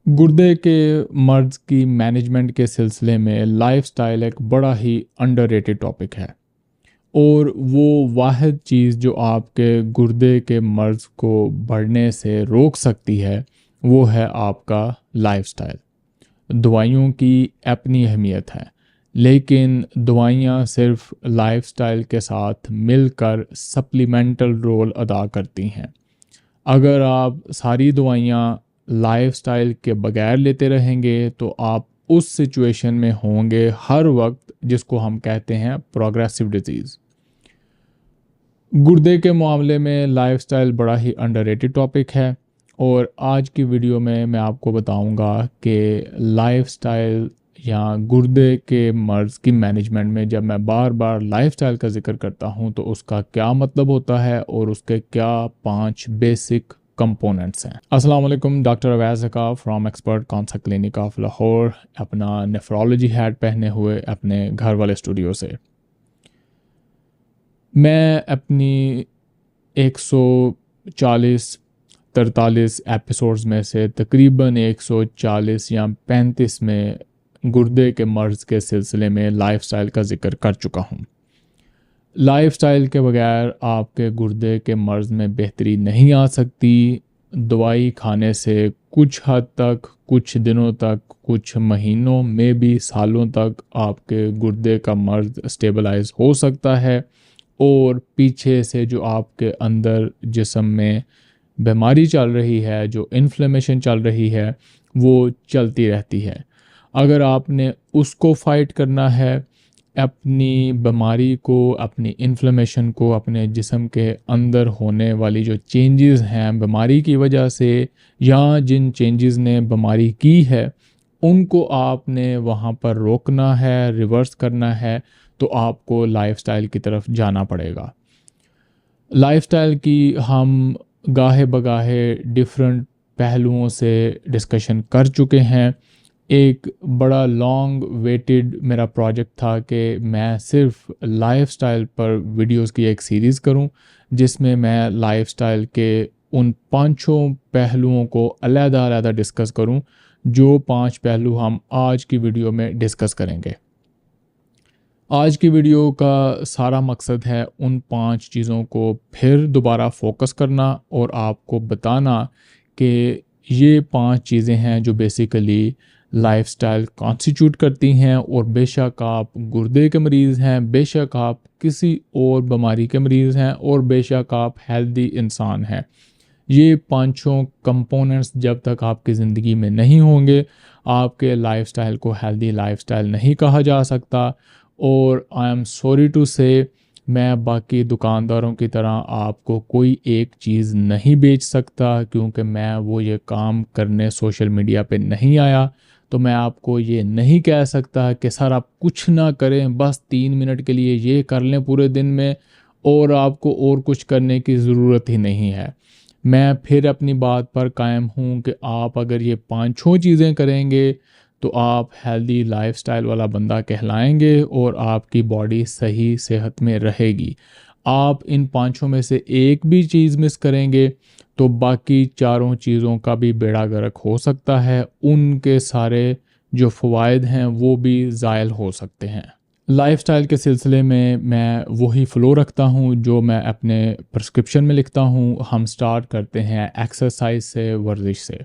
गुर्दे के मर्ज़ की मैनेजमेंट के सिलसिले में लाइफ़स्टाइल एक बड़ा ही अंडररेटेड टॉपिक है और वो वाहिद चीज़ जो आपके गुर्दे के मर्ज़ को बढ़ने से रोक सकती है, वो है आपका लाइफ़स्टाइल। दवाइयों की अपनी अहमियत है, लेकिन दवाइयाँ सिर्फ़ लाइफ़स्टाइल के साथ मिलकर सप्लीमेंटल रोल अदा करती हैं। अगर आप सारी दवाइयाँ लाइफ़स्टाइल के बगैर लेते रहेंगे तो आप उस सिचुएशन में होंगे हर वक्त जिसको हम कहते हैं प्रोग्रेसिव डिजीज़। गुर्दे के मामले में लाइफ़स्टाइल बड़ा ही अंडररेटेड टॉपिक है और आज की वीडियो में मैं आपको बताऊंगा कि लाइफ़स्टाइल या गुर्दे के मर्ज़ की मैनेजमेंट में जब मैं बार बार लाइफ़स्टाइल का ज़िक्र करता हूं तो उसका क्या मतलब होता है और उसके क्या 5 बेसिक कंपोनेंट्स हैं। अस्सलाम वालेकुम, doctor Awais Haqqa from Expert Consult clinic of Lahore, अपना नेफ्रोलॉजी हैट पहने हुए अपने घर वाले स्टूडियो से। मैं अपनी 140 43 एपिसोड्स में से तकरीबन 140 या 35 में गुर्दे के मर्ज़ के सिलसिले में लाइफ़स्टाइल का ज़िक्र कर चुका हूँ। लाइफ़स्टाइल के बगैर आपके गुर्दे के मर्ज़ में बेहतरी नहीं आ सकती। दवाई खाने से कुछ हद तक, कुछ दिनों तक, कुछ महीनों में भी सालों तक आपके गुर्दे का मर्ज़ स्टेबलाइज़ हो सकता है और पीछे से जो आपके अंदर जिस्म में बीमारी चल रही है, जो इन्फ्लेमेशन चल रही है, वो चलती रहती है। अगर आपने उसको फ़ाइट करना है, अपनी बीमारी को, अपनी इन्फ्लेमेशन को, अपने जिस्म के अंदर होने वाली जो चेंजेस हैं बीमारी की वजह से या जिन चेंजेस ने बीमारी की है, उनको आपने वहाँ पर रोकना है, रिवर्स करना है, तो आपको लाइफ़स्टाइल की तरफ जाना पड़ेगा। लाइफ़स्टाइल की हम गाहे बगाहे डिफरेंट पहलुओं से डिस्कशन कर चुके हैं। एक बड़ा लॉन्ग वेटेड मेरा प्रोजेक्ट था कि मैं सिर्फ लाइफ़स्टाइल पर वीडियोस की एक सीरीज़ करूं, जिसमें मैं लाइफ़स्टाइल के उन पांचों पहलुओं को अलग-अलग डिस्कस करूं, जो 5 पहलू हम आज की वीडियो में डिस्कस करेंगे। आज की वीडियो का सारा मकसद है उन 5 चीज़ों को फिर दोबारा फोकस करना और आपको बताना कि ये 5 चीज़ें हैं जो बेसिकली लाइफ़स्टाइल कॉन्स्टिट्यूट करती हैं और बेशक आप गुर्दे के मरीज़ हैं, बेशक आप किसी और बीमारी के मरीज़ हैं और बेशक आप हेल्दी इंसान हैं। ये पांचों कंपोनेंट्स जब तक आपकी ज़िंदगी में नहीं होंगे, आपके लाइफ़स्टाइल को हेल्दी लाइफ़स्टाइल नहीं कहा जा सकता। और आई एम सॉरी टू से, मैं बाकी दुकानदारों की तरह आपको कोई एक चीज़ नहीं बेच सकता, क्योंकि मैं वो ये काम करने सोशल मीडिया पे नहीं आया। तो मैं आपको ये नहीं कह सकता कि सर आप कुछ ना करें, बस 3 मिनट के लिए ये कर लें पूरे दिन में और आपको और कुछ करने की ज़रूरत ही नहीं है। मैं फिर अपनी बात पर कायम हूँ कि आप अगर ये पांचों चीज़ें करेंगे तो आप हेल्दी लाइफ़स्टाइल वाला बंदा कहलाएंगे और आपकी बॉडी सही सेहत में रहेगी। आप इन पांचों में से एक भी चीज़ मिस करेंगे तो बाकी चारों चीज़ों का भी बेड़ा गर्क हो सकता है, उनके सारे जो फ़वाइद हैं वो भी ज़ायल हो सकते हैं। लाइफ़स्टाइल के सिलसिले में मैं वही फ़्लो रखता हूँ जो मैं अपने प्रिस्क्रिप्शन में लिखता हूँ। हम स्टार्ट करते हैं एक्सरसाइज से, वर्जिश से।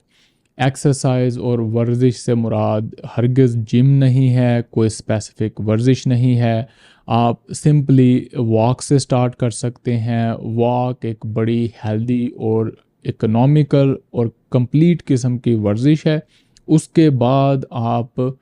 एक्सरसाइज और वर्जिश से मुराद हरगिज़ जिम नहीं है, कोई स्पेसिफिक वर्जिश नहीं है। आप सिंपली वॉक से स्टार्ट कर सकते हैं। वॉक एक बड़ी हेल्दी और इकोनॉमिकल और कंप्लीट किस्म की वर्जिश है। उसके बाद आप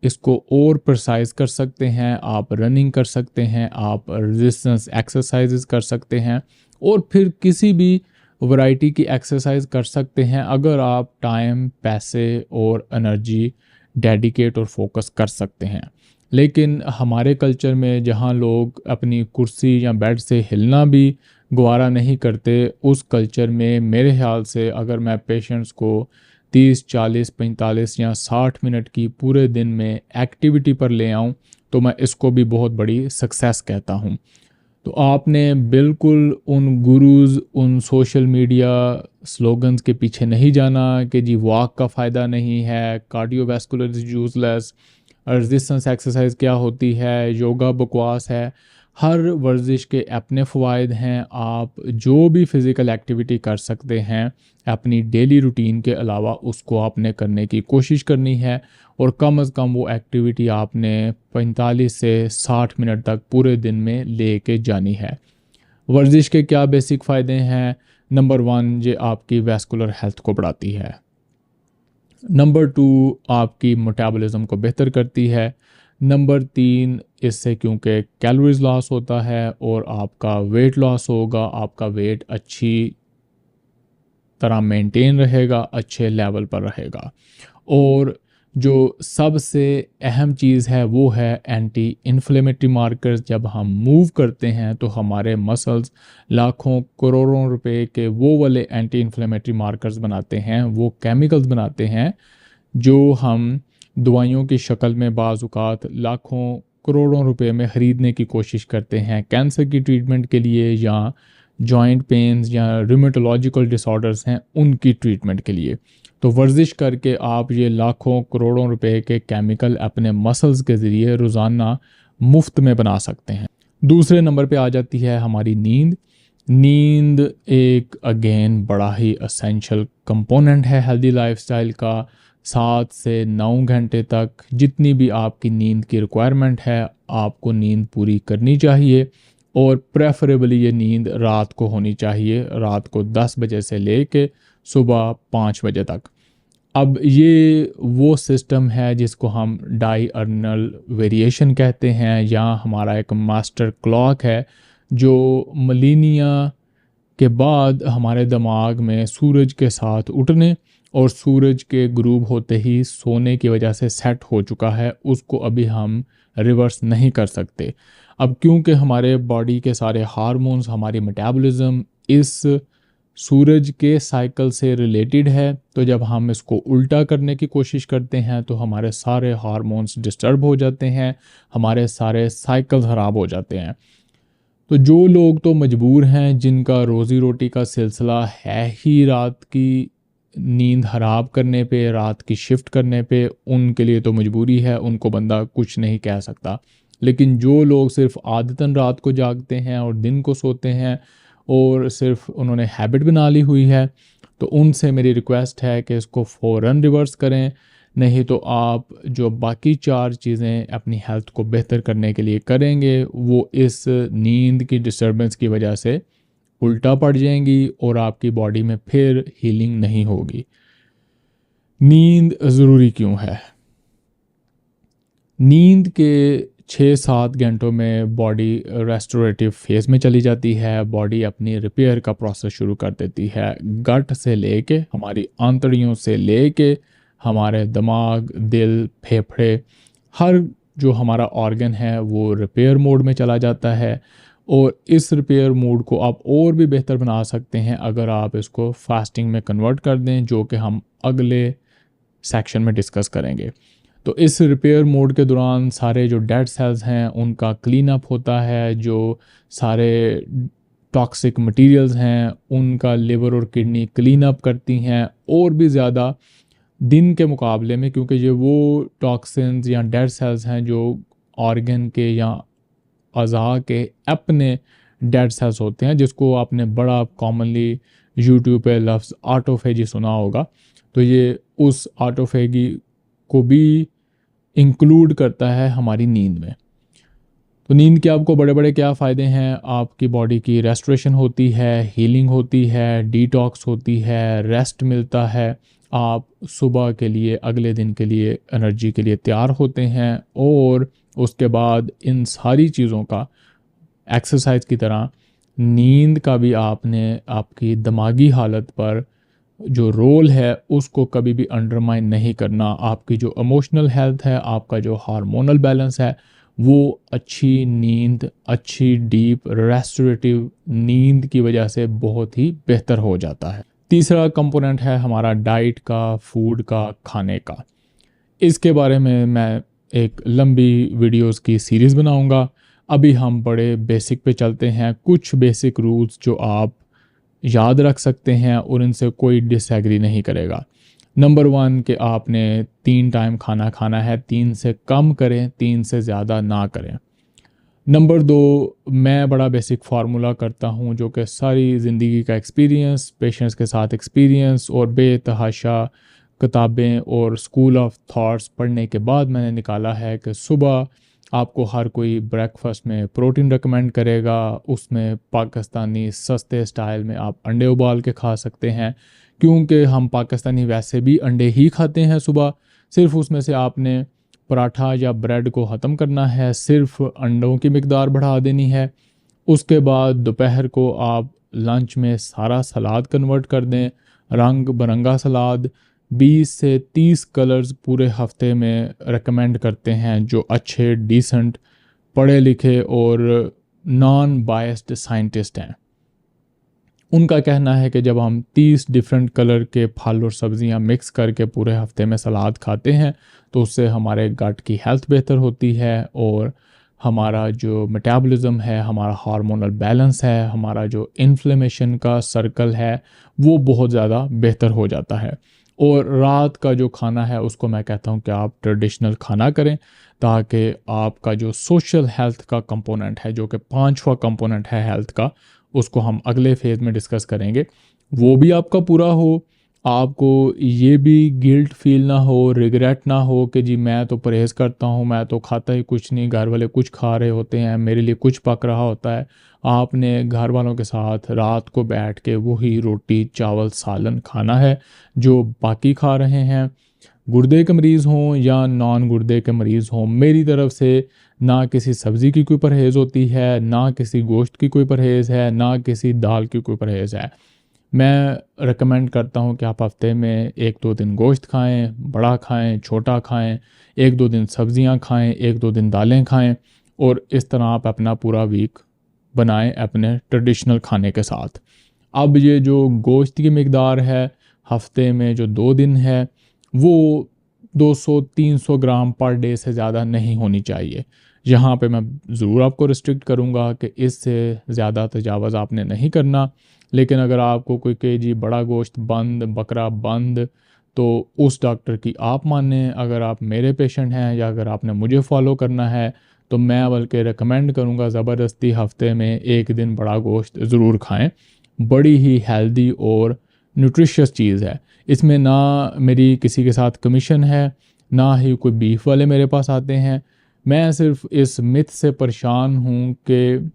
इसको और प्रिसाइज कर सकते हैं, आप रनिंग कर सकते हैं, आप रेजिस्टेंस एक्सरसाइजेस कर सकते हैं और फिर किसी भी वैरायटी की एक्सरसाइज कर सकते हैं, अगर आप टाइम, पैसे और एनर्जी डेडिकेट और फोकस कर सकते हैं। लेकिन हमारे कल्चर में जहाँ लोग अपनी कुर्सी या बेड से हिलना भी गवारा नहीं करते, उस कल्चर में मेरे ख्याल से अगर मैं पेशेंट्स को 30, 40, 45 या 60 मिनट की पूरे दिन में एक्टिविटी पर ले आऊं तो मैं इसको भी बहुत बड़ी सक्सेस कहता हूं। तो आपने बिल्कुल उन गुरुज़, उन सोशल मीडिया स्लोगन्स के पीछे नहीं जाना कि जी वॉक का फ़ायदा नहीं है, cardiovascular is useless, resistance exercise क्या होती है, योगा बकवास है। हर वर्जिश के अपने फ़वाइद हैं। आप जो भी फ़िज़िकल एक्टिविटी कर सकते हैं अपनी डेली रूटीन के अलावा उसको आपने करने की कोशिश करनी है, और कम से कम वो एक्टिविटी आपने 45 से 60 मिनट तक पूरे दिन में ले के जानी है। वर्जिश के क्या बेसिक फ़ायदे हैं? नंबर 1, ये आपकी वैस्कुलर हेल्थ को बढ़ाती है। नंबर 2, आपकी मेटाबॉलिज्म को बेहतर करती है। नंबर 3, इससे क्योंकि कैलोरीज लॉस होता है और आपका वेट लॉस होगा, आपका वेट अच्छी तरह मेंटेन रहेगा, अच्छे लेवल पर रहेगा। और जो सबसे अहम चीज़ है वो है एंटी इन्फ्लेमेटरी मार्कर्स। जब हम मूव करते हैं तो हमारे मसल्स लाखों करोड़ों रुपए के वो वाले एंटी इन्फ्लेमेटरी मार्कर्स बनाते हैं, वो केमिकल्स बनाते हैं जो हम दवाइयों की शक्ल में बाज़-औक़ात लाखों करोड़ों रुपए में ख़रीदने की कोशिश करते हैं कैंसर की ट्रीटमेंट के लिए, या जॉइंट पेन्स या रूमेटोलॉजिकल डिसऑर्डर्स हैं उनकी ट्रीटमेंट के लिए। तो वर्जिश करके आप ये लाखों करोड़ों रुपए के केमिकल अपने मसल्स के ज़रिए रोज़ाना मुफ्त में बना सकते हैं। दूसरे नंबर पे आ जाती है हमारी नींद। नींद एक अगेन बड़ा ही असेंशियल कंपोनेंट है हेल्दी लाइफस्टाइल का। 7 से 9 घंटे तक जितनी भी आपकी नींद की रिक्वायरमेंट है आपको नींद पूरी करनी चाहिए, और प्रेफरेबली ये नींद रात को होनी चाहिए, रात को 10 बजे से लेके सुबह 5 बजे तक। अब ये वो सिस्टम है जिसको हम डायर्नल वेरिएशन कहते हैं, या हमारा एक मास्टर क्लॉक है जो मिलेनिया के बाद हमारे दिमाग में सूरज के साथ उठने और सूरज के ग्रूब होते ही सोने की वजह से सेट हो चुका है, उसको अभी हम रिवर्स नहीं कर सकते। अब क्योंकि हमारे बॉडी के सारे हार्मोन्स, हमारी मेटाबॉलिज्म इस सूरज के साइकिल से रिलेटेड है, तो जब हम इसको उल्टा करने की कोशिश करते हैं तो हमारे सारे हार्मोन्स डिस्टर्ब हो जाते हैं, हमारे सारे साइकिल ख़राब हो जाते हैं। तो जो लोग तो मजबूर हैं, जिनका रोज़ी रोटी का सिलसिला है ही रात की नींद हराम करने पे, रात की शिफ्ट करने पे, उनके लिए तो मजबूरी है, उनको बंदा कुछ नहीं कह सकता। लेकिन जो लोग सिर्फ आदतन रात को जागते हैं और दिन को सोते हैं और सिर्फ उन्होंने हैबिट बना ली हुई है, तो उनसे मेरी रिक्वेस्ट है कि इसको फ़ौरन रिवर्स करें। नहीं तो आप जो बाकी 4 चीज़ें अपनी हेल्थ को बेहतर करने के लिए करेंगे वो इस नींद की डिस्टर्बेंस की वजह से उल्टा पड़ जाएंगी और आपकी बॉडी में फिर हीलिंग नहीं होगी। नींद ज़रूरी क्यों है? नींद के 6-7 घंटों में बॉडी रेस्टोरेटिव फेज़ में चली जाती है, बॉडी अपनी रिपेयर का प्रोसेस शुरू कर देती है। गट से लेके हमारी आंतड़ियों से लेके हमारे दिमाग, दिल, फेफड़े, हर जो हमारा ऑर्गन है वो रिपेयर मोड में चला जाता है। और इस रिपेयर मोड को आप और भी बेहतर बना सकते हैं अगर आप इसको फास्टिंग में कन्वर्ट कर दें, जो कि हम अगले सेक्शन में डिस्कस करेंगे। तो इस रिपेयर मोड के दौरान सारे जो डेड सेल्स हैं उनका क्लीन अप होता है, जो सारे टॉक्सिक मटेरियल्स हैं उनका लिवर और किडनी क्लीन अप करती हैं और भी ज़्यादा दिन के मुकाबले में, क्योंकि ये वो टॉक्सिन्स या डेड सेल्स हैं जो ऑर्गन के या अज़ा के अपने डेड सेल्स होते हैं, जिसको आपने बड़ा कॉमनली यूट्यूब पे लफ्ज़ ऑटोफेजी सुना होगा। तो ये उस ऑटोफेगी को भी इंक्लूड करता है हमारी नींद में। तो नींद के आपको बड़े बड़े क्या फ़ायदे हैं? आपकी बॉडी की रेस्टोरेशन होती है, हीलिंग होती है, डिटॉक्स होती है, रेस्ट मिलता है, आप सुबह के लिए, अगले दिन के लिए, एनर्जी के लिए तैयार होते हैं। और उसके बाद इन सारी चीज़ों का एक्सरसाइज की तरह नींद का भी आपने आपकी दिमागी हालत पर जो रोल है उसको कभी भी अंडरमाइन नहीं करना। आपकी जो इमोशनल हेल्थ है, आपका जो हार्मोनल बैलेंस है, वो अच्छी नींद, अच्छी डीप रेस्टोरेटिव नींद की वजह से बहुत ही बेहतर हो जाता है। तीसरा कंपोनेंट है हमारा डाइट का, फूड का, खाने का। इसके बारे में मैं एक लंबी वीडियोस की सीरीज़ बनाऊंगा। अभी हम बड़े बेसिक पे चलते हैं, कुछ बेसिक रूल्स जो आप याद रख सकते हैं और इनसे कोई डिसएग्री नहीं करेगा। नंबर 1 कि आपने 3 टाइम खाना खाना है, 3 से कम करें, 3 से ज़्यादा ना करें। नंबर 2, मैं बड़ा बेसिक फार्मूला करता हूँ जो कि सारी ज़िंदगी का एक्सपीरियंस, पेशेंट्स के साथ एक्सपीरियंस और बेतहाशा किताबें और स्कूल ऑफ थॉट्स पढ़ने के बाद मैंने निकाला है कि सुबह आपको हर कोई ब्रेकफास्ट में प्रोटीन रिकमेंड करेगा, उसमें पाकिस्तानी सस्ते स्टाइल में आप अंडे उबाल के खा सकते हैं, क्योंकि हम पाकिस्तानी वैसे भी अंडे ही खाते हैं सुबह। सिर्फ उसमें से आपने पराठा या ब्रेड को ख़त्म करना है, सिर्फ अंडों की मिकदार बढ़ा देनी है। उसके बाद दोपहर को आप लंच में सारा सलाद कन्वर्ट कर दें, रंग बिरंगा सलाद। 20 से 30 कलर्स पूरे हफ्ते में रेकमेंड करते हैं जो अच्छे, डिसेंट, पढ़े लिखे और नॉन बायस्ड साइंटिस्ट हैं। उनका कहना है कि जब हम 30 डिफरेंट कलर के फल और सब्जियां मिक्स करके पूरे हफ्ते में सलाद खाते हैं तो उससे हमारे गट की हेल्थ बेहतर होती है और हमारा जो मेटाबॉलिज्म है, हमारा हार्मोनल बैलेंस है, हमारा जो इन्फ्लेमेशन का सर्कल है वो बहुत ज़्यादा बेहतर हो जाता है। और रात का जो खाना है उसको मैं कहता हूँ कि आप ट्रेडिशनल खाना करें, ताकि आपका जो सोशल हेल्थ का कंपोनेंट है, जो कि 5वां कंपोनेंट है हेल्थ का, उसको हम अगले फेज़ में डिस्कस करेंगे, वो भी आपका पूरा हो। आपको ये भी गिल्ट फील ना हो, रिग्रेट ना हो कि जी मैं तो परहेज़ करता हूँ, मैं तो खाता ही कुछ नहीं, घर वाले कुछ खा रहे होते हैं, मेरे लिए कुछ पक रहा होता है। आपने घर वालों के साथ रात को बैठ के वही रोटी चावल सालन खाना है जो बाकी खा रहे हैं, गुर्दे के मरीज़ हों या नॉन गुर्दे के मरीज़ हों। मेरी तरफ से ना किसी सब्ज़ी की कोई परहेज़ होती है, ना किसी गोश्त की कोई परहेज़ है, ना किसी दाल की कोई परहेज़ है। मैं रेकमेंड करता हूँ कि आप हफ्ते में 1-2 दिन गोश्त खाएं, बड़ा खाएं, छोटा खाएं, 1-2 दिन सब्जियां खाएं, 1-2 दिन दालें खाएं और इस तरह आप अपना पूरा वीक बनाएं अपने ट्रेडिशनल खाने के साथ। अब ये जो गोश्त की मिकदार है हफ्ते में जो 2 दिन है वो 200-300 ग्राम पर डे से ज़्यादा नहीं होनी चाहिए। यहाँ पे मैं ज़रूर आपको रिस्ट्रिक्ट करूँगा कि इससे ज़्यादा तजावज़ आपने नहीं करना। लेकिन अगर आपको कोई कहे जी बड़ा गोश्त बंद, बकरा बंद, तो उस डॉक्टर की आप मानें। अगर आप मेरे पेशेंट हैं या अगर आपने मुझे फॉलो करना है तो मैं बल्कि रिकमेंड करूँगा ज़बरदस्ती हफ्ते में 1 दिन बड़ा गोश्त ज़रूर खाएं। बड़ी ही हेल्दी और न्यूट्रिशियस चीज़ है। इसमें ना मेरी किसी के साथ कमीशन है, ना ही कोई बीफ वाले मेरे पास आते हैं। मैं सिर्फ इस मिथ से परेशान हूँ कि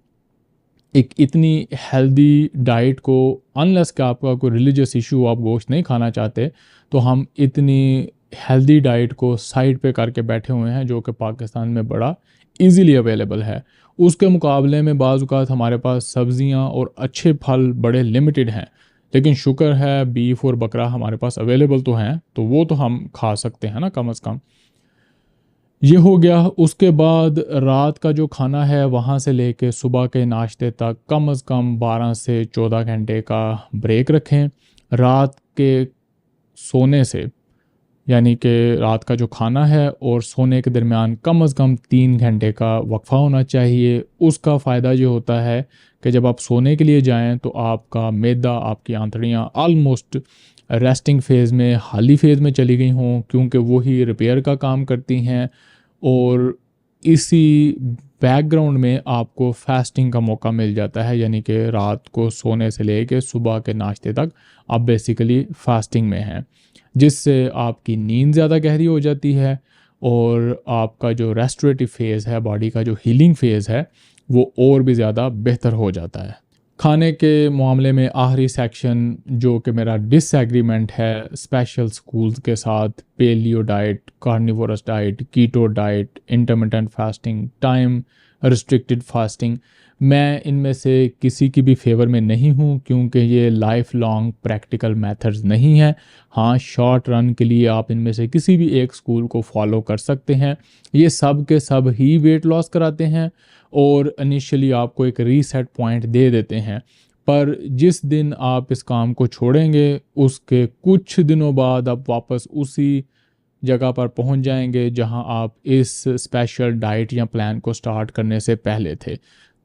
एक इतनी हेल्दी डाइट को, अनलेस कि आपका कोई रिलीजियस इशू आप गोश्त नहीं खाना चाहते, तो हम इतनी हेल्दी डाइट को साइड पे करके बैठे हुए हैं जो कि पाकिस्तान में बड़ा इजीली अवेलेबल है। उसके मुकाबले में बाज़ औक़ात हमारे पास सब्जियां और अच्छे फल बड़े लिमिटेड हैं, लेकिन शुक्र है बीफ और बकरा हमारे पास अवेलेबल तो हैं, तो वो तो हम खा सकते हैं ना कम अज़ कम। ये हो गया। उसके बाद रात का जो खाना है वहाँ से लेके सुबह के नाश्ते तक कम से कम 12 से 14 घंटे का ब्रेक रखें। रात के सोने से, यानी कि रात का जो खाना है और सोने के दरमियान कम से कम 3 घंटे का वक्फ़ा होना चाहिए। उसका फ़ायदा ये होता है कि जब आप सोने के लिए जाएं तो आपका मैदा, आपकी आंतड़ियाँ ऑलमोस्ट रेस्टिंग फ़ेज़ में, हाली फ़ेज़ में चली गई हों, क्योंकि वही रिपेयर का काम करती हैं। और इसी बैकग्राउंड में आपको फास्टिंग का मौका मिल जाता है, यानी कि रात को सोने से लेके सुबह के नाश्ते तक आप बेसिकली फास्टिंग में हैं, जिससे आपकी नींद ज़्यादा गहरी हो जाती है और आपका जो रेस्टोरेटिव फ़ेज़ है, बॉडी का जो हीलिंग फ़ेज़ है, वो और भी ज़्यादा बेहतर हो जाता है। खाने के मामले में आखिरी सेक्शन जो कि मेरा डिसएग्रीमेंट है स्पेशल स्कूल्स के साथ, paleo diet, carnivorous diet, keto diet, intermittent fasting, time restricted fasting, मैं इनमें से किसी की भी फेवर में नहीं हूँ, क्योंकि ये लाइफ लॉन्ग प्रैक्टिकल मेथड्स नहीं हैं। हाँ, शॉर्ट रन के लिए आप इनमें से किसी भी एक स्कूल को फॉलो कर सकते हैं। ये सब के सब ही वेट लॉस कराते हैं और इनिशियली आपको एक रीसेट पॉइंट दे देते हैं, पर जिस दिन आप इस काम को छोड़ेंगे उसके कुछ दिनों बाद आप वापस उसी जगह पर पहुंच जाएंगे जहां आप इस स्पेशल डाइट या प्लान को स्टार्ट करने से पहले थे।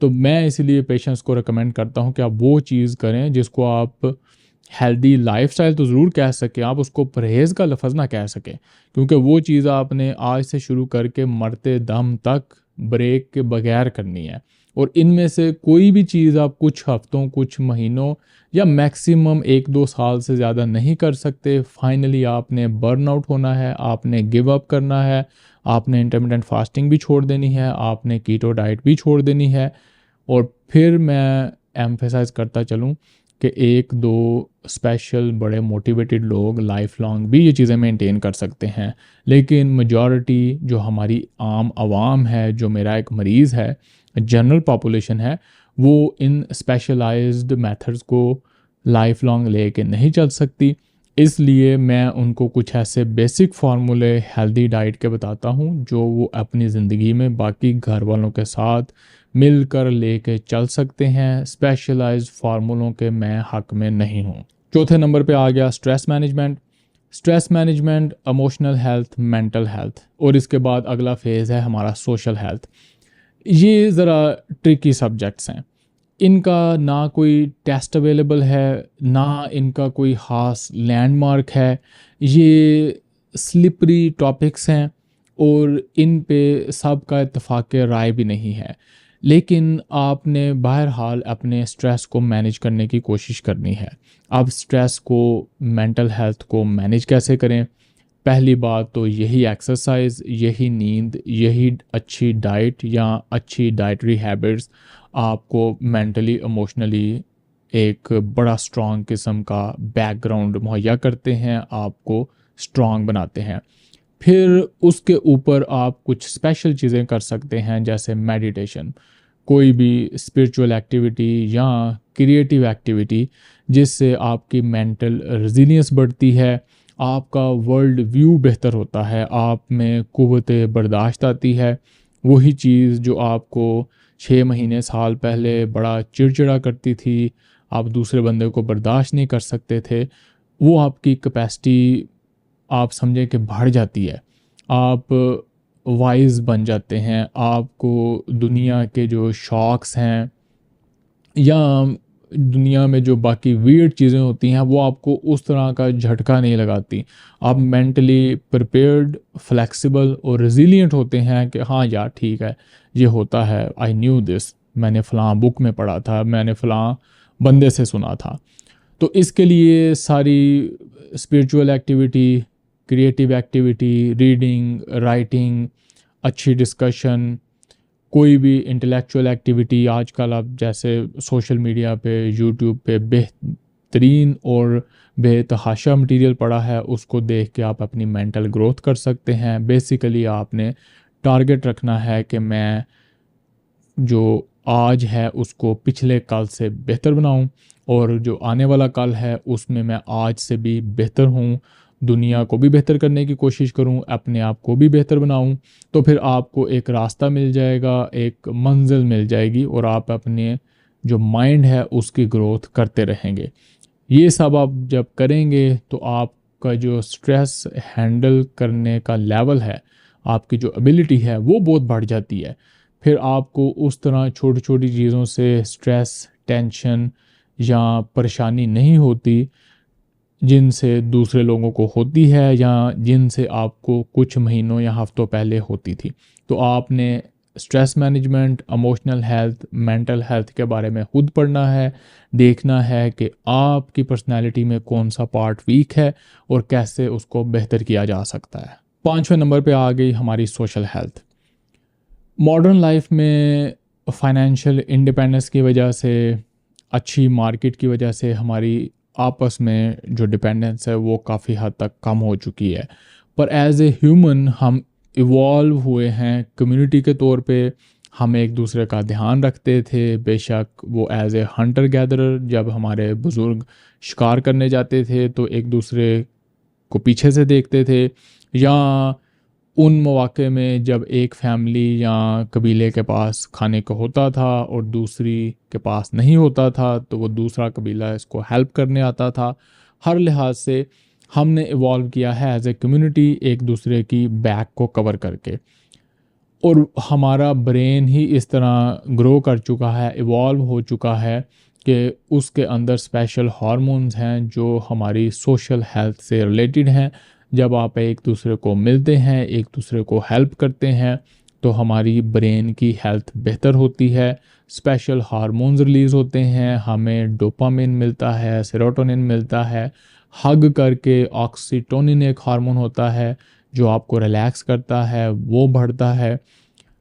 तो मैं इसलिए पेशेंट्स को रिकमेंड करता हूं कि आप वो चीज़ करें जिसको आप हेल्दी लाइफस्टाइल तो ज़रूर कह सकें, आप उसको परहेज़ का लफ्ज़ ना कह सकें, क्योंकि वो चीज़ आपने आज से शुरू करके मरते दम तक ब्रेक के बगैर करनी है। और इनमें से कोई भी चीज़ आप कुछ हफ्तों, कुछ महीनों या मैक्सिमम 1-2 साल से ज़्यादा नहीं कर सकते। फाइनली आपने बर्नआउट होना है, आपने गिव अप करना है, आपने इंटरमिटेंट फास्टिंग भी छोड़ देनी है, आपने कीटो डाइट भी छोड़ देनी है। और फिर मैं एम्फेसाइज करता चलूँ कि 1-2 स्पेशल बड़े मोटिवेटेड लोग लाइफ लॉन्ग भी ये चीज़ें मेंटेन कर सकते हैं, लेकिन मेजॉरिटी जो हमारी आम आवाम है, जो मेरा एक मरीज़ है, जनरल पॉपुलेशन है, वो इन स्पेशलाइज्ड मेथड्स को लाइफ लॉन्ग लेके नहीं चल सकती। इसलिए मैं उनको कुछ ऐसे बेसिक फार्मूले हेल्दी डाइट के बताता हूँ जो वो अपनी ज़िंदगी में बाकी घर वालों के साथ मिलकर लेके चल सकते हैं। स्पेशलाइज्ड फार्मूलों के मैं हक में नहीं हूँ। चौथे नंबर पे आ गया stress management. Stress management, emotional health, mental health, और इसके बाद अगला फेज़ है हमारा सोशल हेल्थ। ये ज़रा ट्रिकी सब्जेक्ट्स हैं, इनका ना कोई टेस्ट अवेलेबल है, ना इनका कोई ख़ास लैंडमार्क है। ये स्लिपरी टॉपिक्स हैं और इन पे सबका इत्तेफाक राय भी नहीं है। लेकिन आपने बहरहाल अपने स्ट्रेस को मैनेज करने की कोशिश करनी है। अब स्ट्रेस को, मेंटल हेल्थ को मैनेज कैसे करें? पहली बात तो यही एक्सरसाइज, यही नींद, यही अच्छी डाइट या अच्छी डाइटरी हैबिट्स आपको मेंटली, इमोशनली एक बड़ा स्ट्रॉन्ग किस्म का बैकग्राउंड मुहैया करते हैं, आपको स्ट्रॉन्ग बनाते हैं। फिर उसके ऊपर आप कुछ स्पेशल चीज़ें कर सकते हैं, जैसे मेडिटेशन, कोई भी स्पिरिचुअल एक्टिविटी या क्रिएटिव एक्टिविटी जिससे आपकी मेंटल रेजिलियंस बढ़ती है, आपका वर्ल्ड व्यू बेहतर होता है, आप में कुव्वत बर्दाश्त आती है। वही चीज़ जो आपको 6 महीने, साल पहले बड़ा चिड़चिड़ा करती थी, आप दूसरे बंदे को बर्दाश्त नहीं कर सकते थे, वो आपकी कैपेसिटी आप समझें कि बढ़ जाती है। आप वाइज बन जाते हैं, आपको दुनिया के जो शॉक्स हैं या दुनिया में जो बाकी वियर्ड चीज़ें होती हैं वो आपको उस तरह का झटका नहीं लगाती। आप मेंटली प्रिपेयर्ड, फ्लेक्सिबल और रिजिलियंट होते हैं कि हाँ यार ठीक है, ये होता है, आई न्यू दिस, मैंने फ़लाँ बुक में पढ़ा था, मैंने फ़लाँ बंदे से सुना था। तो इसके लिए सारी spiritual activity, creative activity, reading, writing, अच्छी डिस्कशन, कोई भी इंटेलेक्चुअल एक्टिविटी, आजकल आप जैसे सोशल मीडिया पे, यूट्यूब पे बेहतरीन और बेतहाशा मटेरियल पड़ा है, उसको देख के आप अपनी मेंटल ग्रोथ कर सकते हैं। बेसिकली आपने टारगेट रखना है कि मैं जो आज है उसको पिछले कल से बेहतर बनाऊं, और जो आने वाला कल है उसमें मैं आज से भी बेहतर हूं, दुनिया को भी बेहतर करने की कोशिश करूं, अपने आप को भी बेहतर बनाऊं। तो फिर आपको एक रास्ता मिल जाएगा, एक मंजिल मिल जाएगी, और आप अपने जो माइंड है उसकी ग्रोथ करते रहेंगे। ये सब आप जब करेंगे तो आपका जो स्ट्रेस हैंडल करने का लेवल है, आपकी जो एबिलिटी है वो बहुत बढ़ जाती है। फिर आपको उस तरह छोटी छोटी चीज़ों से स्ट्रेस, टेंशन या परेशानी नहीं होती जिनसे दूसरे लोगों को होती है या जिनसे आपको कुछ महीनों या हफ्तों पहले होती थी। तो आपने stress management, emotional health, mental health के बारे में खुद पढ़ना है, देखना है कि आपकी पर्सनैलिटी में कौन सा पार्ट वीक है और कैसे उसको बेहतर किया जा सकता है। 5वें नंबर पे आ गई हमारी सोशल हेल्थ। मॉडर्न लाइफ में फाइनेंशियल इंडिपेंडेंस की वजह से, अच्छी मार्केट की वजह से हमारी आपस में जो डिपेंडेंस है वो काफ़ी हद तक कम हो चुकी है। पर एज ए ह्यूमन हम इवॉल्व हुए हैं, कम्युनिटी के तौर पे हम एक दूसरे का ध्यान रखते थे। बेशक वो एज ए हंटर गैदरर, जब हमारे बुज़ुर्ग शिकार करने जाते थे तो एक दूसरे को पीछे से देखते थे, या उन मौके में जब एक फैमिली या कबीले के पास खाने को होता था और दूसरी के पास नहीं होता था तो वो दूसरा कबीला इसको हेल्प करने आता था। हर लिहाज से हमने इवॉल्व किया है एज ए कम्युनिटी, एक दूसरे की बैक को कवर करके, और हमारा ब्रेन ही इस तरह ग्रो कर चुका है, इवॉल्व हो चुका है कि उसके अंदर स्पेशल हार्मोन्स हैं जो हमारी सोशल हेल्थ से रिलेटेड हैं। जब आप एक दूसरे को मिलते हैं, एक दूसरे को हेल्प करते हैं, तो हमारी ब्रेन की हेल्थ बेहतर होती है, स्पेशल हार्मोन्स रिलीज़ होते हैं, हमें डोपामिन मिलता है, सेरोटोनिन मिलता है, हग करके ऑक्सीटोनिन एक हार्मोन होता है जो आपको रिलैक्स करता है, वो बढ़ता है।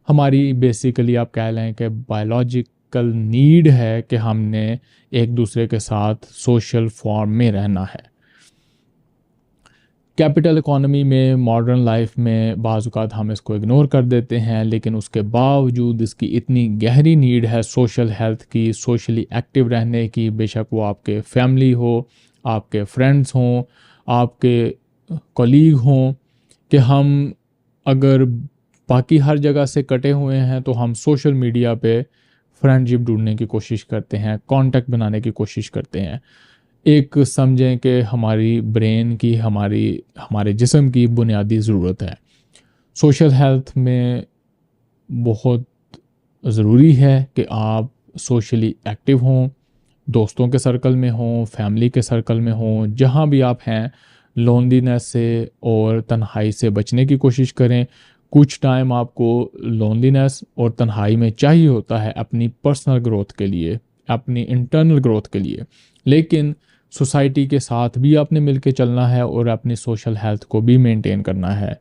हमारी बेसिकली आप कह लें कि बायोलॉजिकल नीड है कि हमने एक दूसरे के साथ सोशल फॉर्म में रहना है। कैपिटल इकोनॉमी में, मॉडर्न लाइफ में बाज़ औक़ात हम इसको इग्नोर कर देते हैं, लेकिन उसके बावजूद इसकी इतनी गहरी नीड है सोशल हेल्थ की, सोशली एक्टिव रहने की, बेशक वो आपके फैमिली हो, आपके फ्रेंड्स हों, आपके कलीग हों, कि हम अगर बाकी हर जगह से कटे हुए हैं तो हम सोशल मीडिया पे फ्रेंडशिप ढूंढने की कोशिश करते हैं, कांटेक्ट बनाने की कोशिश करते हैं। एक समझें कि हमारी ब्रेन की, हमारे जिस्म की बुनियादी ज़रूरत है। सोशल हेल्थ में बहुत ज़रूरी है कि आप सोशली एक्टिव हों, दोस्तों के सर्कल में हों, फैमिली के सर्कल में हों, जहाँ भी आप हैं, लोनलीनेस से और तन्हाई से बचने की कोशिश करें। कुछ टाइम आपको लोनलीनेस और तन्हाई में चाहिए होता है अपनी पर्सनल ग्रोथ के लिए, अपनी इंटरनल ग्रोथ के लिए, लेकिन सोसाइटी के साथ भी आपने मिलके चलना है और अपनी सोशल हेल्थ को भी मेंटेन करना है।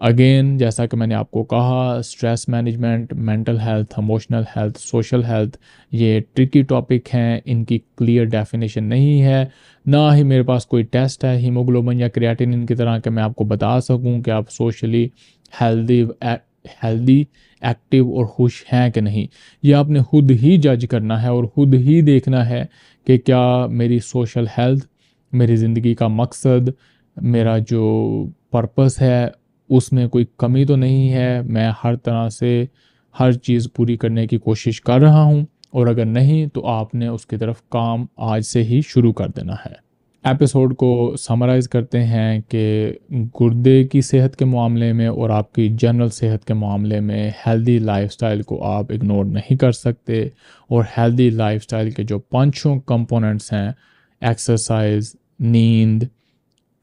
अगेन, जैसा कि मैंने आपको कहा, stress management, mental health, emotional health, social health, ये ट्रिकी टॉपिक हैं, इनकी क्लियर डेफिनेशन नहीं है, ना ही मेरे पास कोई टेस्ट है हीमोग्लोबिन या क्रिएटिनिन की तरह कि मैं आपको बता सकूं कि आप सोशली हेल्दी एक्टिव और खुश हैं कि नहीं। ये आपने खुद ही जज करना है और खुद ही देखना है कि क्या मेरी सोशल हेल्थ, मेरी ज़िंदगी का मकसद, मेरा जो पर्पस है, उसमें कोई कमी तो नहीं है, मैं हर तरह से हर चीज़ पूरी करने की कोशिश कर रहा हूँ, और अगर नहीं तो आपने उसकी तरफ काम आज से ही शुरू कर देना है। एपिसोड को समराइज़ करते हैं कि गुर्दे की सेहत के मामले में और आपकी जनरल सेहत के मामले में हेल्दी लाइफस्टाइल को आप इग्नोर नहीं कर सकते, और हेल्दी लाइफस्टाइल के जो पांचों कंपोनेंट्स हैं, एक्सरसाइज, नींद,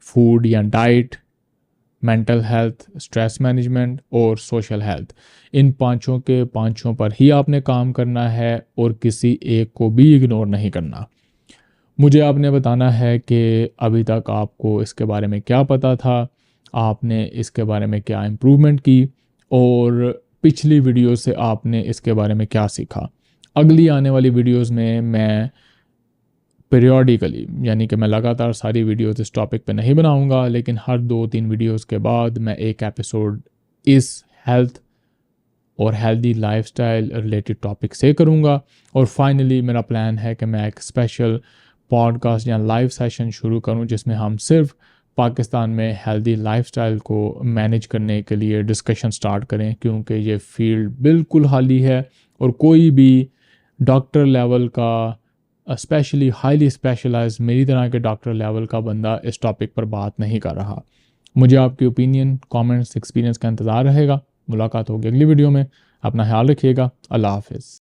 फूड या diet, mental health, stress management और सोशल हेल्थ, इन पांचों के पांचों पर ही आपने काम करना है और किसी एक को भी इग्नोर नहीं करना। मुझे आपने बताना है कि अभी तक आपको इसके बारे में क्या पता था, आपने इसके बारे में क्या इम्प्रूवमेंट की, और पिछली वीडियो से आपने इसके बारे में क्या सीखा। अगली आने वाली वीडियोस में मैं पीरियोडिकली, यानी कि मैं लगातार सारी वीडियोस इस टॉपिक पे नहीं बनाऊंगा, लेकिन हर 2-3 वीडियोस के बाद मैं एक एपिसोड इस हेल्थ और हेल्दी लाइफस्टाइल रिलेटेड टॉपिक से करूंगा। और फाइनली मेरा प्लान है कि मैं एक स्पेशल पॉडकास्ट या लाइव सेशन शुरू करूं जिसमें हम सिर्फ पाकिस्तान में हेल्दी लाइफस्टाइल को मैनेज करने के लिए डिस्कशन स्टार्ट करें, क्योंकि ये फील्ड बिल्कुल खाली है और कोई भी डॉक्टर लेवल का, स्पेशली हाईली स्पेशलाइज मेरी तरह के डॉक्टर लेवल का बंदा इस टॉपिक पर बात नहीं कर रहा। मुझे आपकी ओपिनियन, कमेंट्स, एक्सपीरियंस का इंतज़ार रहेगा। मुलाकात होगी अगली वीडियो में। अपना ख्याल रखिएगा। अल्लाह हाफिज़।